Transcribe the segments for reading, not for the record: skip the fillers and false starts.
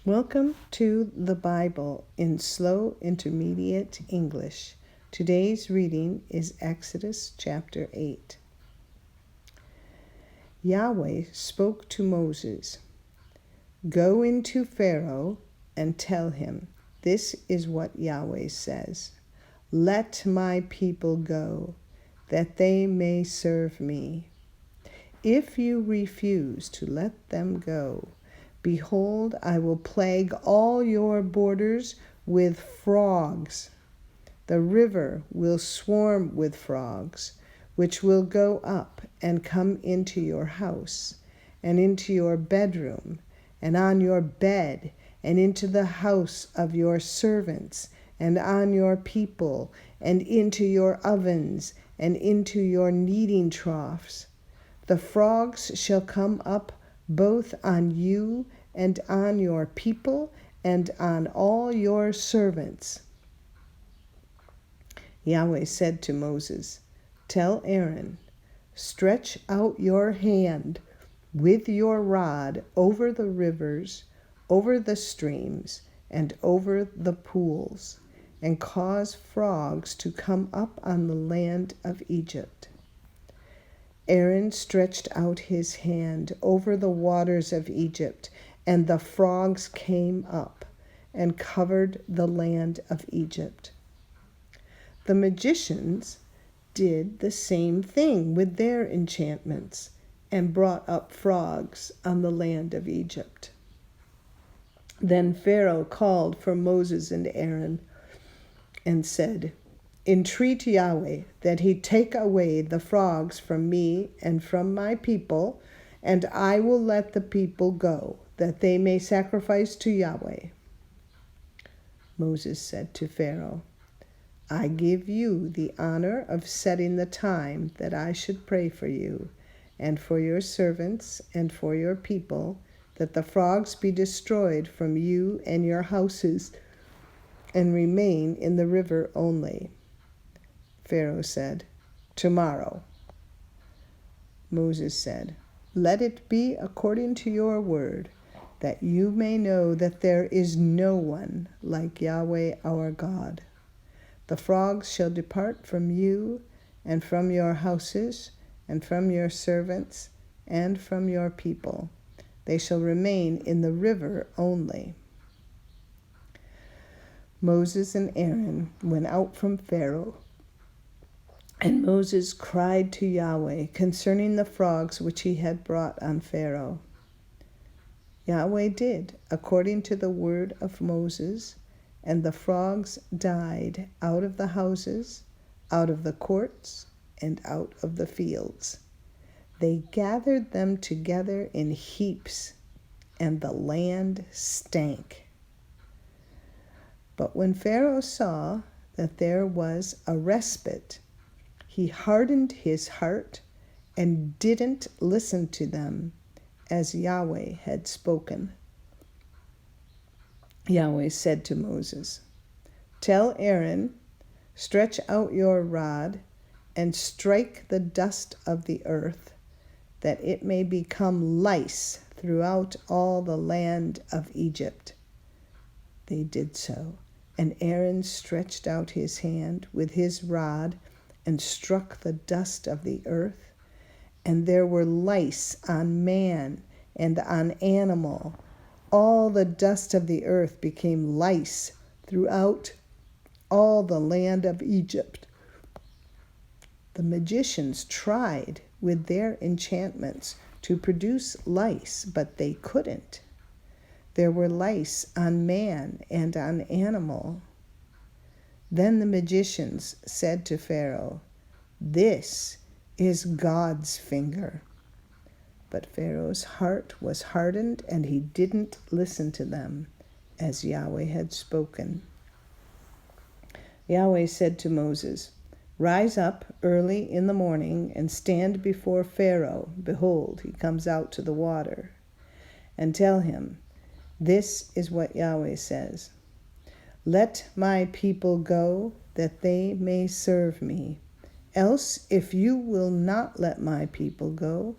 Welcome to the Bible in Slow Intermediate English. Today's reading is Exodus chapter 8. Yahweh spoke to Moses, "Go into Pharaoh and tell him, this is what Yahweh says. Let my people go, that they may serve me. If you refuse to let them go, behold, I will plague all your borders with frogs. The river will swarm with frogs, which will go up and come into your house, and into your bedroom, and on your bed, and into the house of your servants, and on your people, and into your ovens, and into your kneading troughs. The frogs shall come up both on you and on your people and on all your servants." Yahweh said to Moses, "Tell Aaron, stretch out your hand with your rod over the rivers, over the streams, and over the pools, and cause frogs to come up on the land of Egypt." Aaron stretched out his hand over the waters of Egypt, and the frogs came up and covered the land of Egypt. The magicians did the same thing with their enchantments and brought up frogs on the land of Egypt. Then Pharaoh called for Moses and Aaron and said, "Entreat Yahweh that he take away the frogs from me and from my people, and I will let the people go, that they may sacrifice to Yahweh." Moses said to Pharaoh, "I give you the honor of setting the time that I should pray for you, and for your servants, and for your people, that the frogs be destroyed from you and your houses, and remain in the river only." Pharaoh said, "Tomorrow." Moses said, "Let it be according to your word, that you may know that there is no one like Yahweh our God. The frogs shall depart from you, and from your houses, and from your servants, and from your people. They shall remain in the river only." Moses and Aaron went out from Pharaoh, and Moses cried to Yahweh concerning the frogs which he had brought on Pharaoh. Yahweh did according to the word of Moses, and the frogs died out of the houses, out of the courts, and out of the fields. They gathered them together in heaps, and the land stank. But when Pharaoh saw that there was a respite, he hardened his heart and didn't listen to them, as Yahweh had spoken. Yahweh said to Moses, "Tell Aaron, stretch out your rod and strike the dust of the earth, that it may become lice throughout all the land of Egypt." They did so, and Aaron stretched out his hand with his rod and struck the dust of the earth, and there were lice on man and on animal. All the dust of the earth became lice throughout all the land of Egypt. The magicians tried with their enchantments to produce lice, but they couldn't. There were lice on man and on animal. Then the magicians said to Pharaoh, "This is God's finger." But Pharaoh's heart was hardened, and he didn't listen to them, as Yahweh had spoken. Yahweh said to Moses, "Rise up early in the morning and stand before Pharaoh. Behold, he comes out to the water. And tell him, this is what Yahweh says. Let my people go, that they may serve me. Else, if you will not let my people go,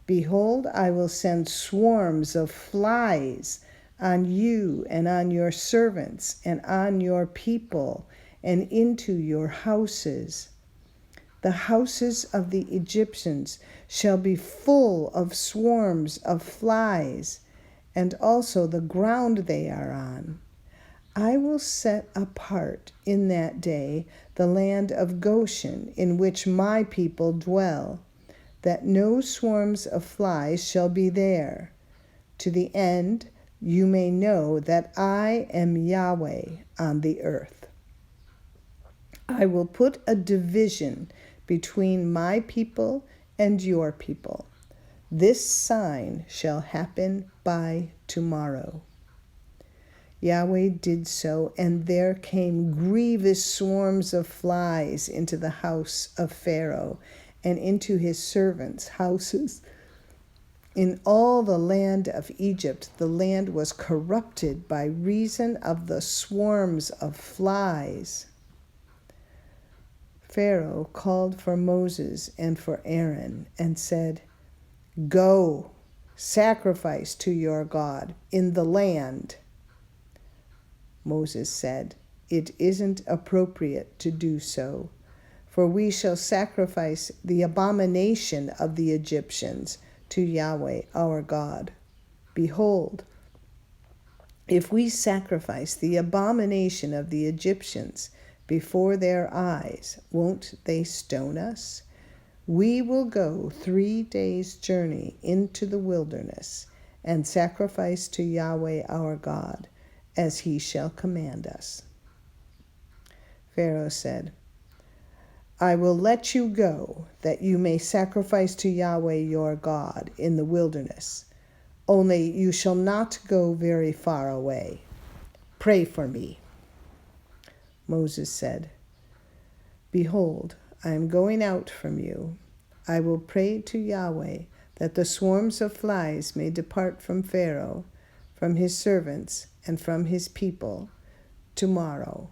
behold, I will send swarms of flies on you and on your servants and on your people and into your houses. The houses of the Egyptians shall be full of swarms of flies, and also the ground they are on. I will set apart in that day the land of Goshen, in which my people dwell, that no swarms of flies shall be there, to the end you may know that I am Yahweh on the earth. I will put a division between my people and your people. This sign shall happen by tomorrow. Yahweh did so, and there came grievous swarms of flies into the house of Pharaoh and into his servants' houses. In all the land of Egypt, the land was corrupted by reason of the swarms of flies. Pharaoh called for Moses and for Aaron and said, "Go, sacrifice to your God in the land." Moses said, "It isn't appropriate to do so, for we shall sacrifice the abomination of the Egyptians to Yahweh our God. Behold, if we sacrifice the abomination of the Egyptians before their eyes, won't they stone us? We will go 3 days' journey into the wilderness and sacrifice to Yahweh our God, as he shall command us." Pharaoh said, "I will let you go, that you may sacrifice to Yahweh your God in the wilderness. Only you shall not go very far away. Pray for me." Moses said, "Behold, I am going out from you. I will pray to Yahweh that the swarms of flies may depart from Pharaoh, from his servants, and from his people tomorrow.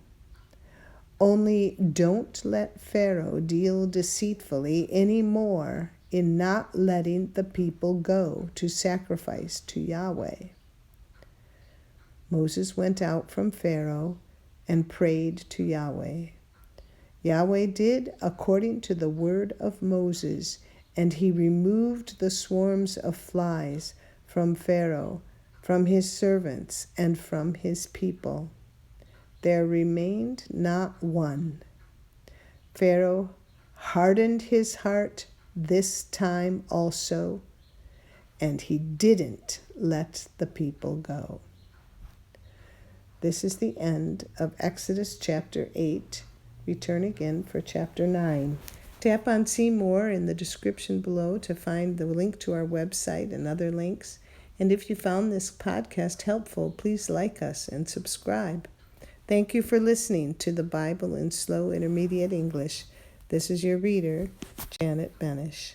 Only don't let Pharaoh deal deceitfully any more in not letting the people go to sacrifice to Yahweh." Moses went out from Pharaoh and prayed to Yahweh. Yahweh did according to the word of Moses, and he removed the swarms of flies from Pharaoh, from his servants, and from his people. There remained not one. Pharaoh hardened his heart this time also, and he didn't let the people go. This is the end of Exodus chapter 8. Return again for chapter 9. Tap on See More in the description below to find the link to our website and other links. And if you found this podcast helpful, please like us and subscribe. Thank you for listening to the Bible in Slow Intermediate English. This is your reader, Janet Benish.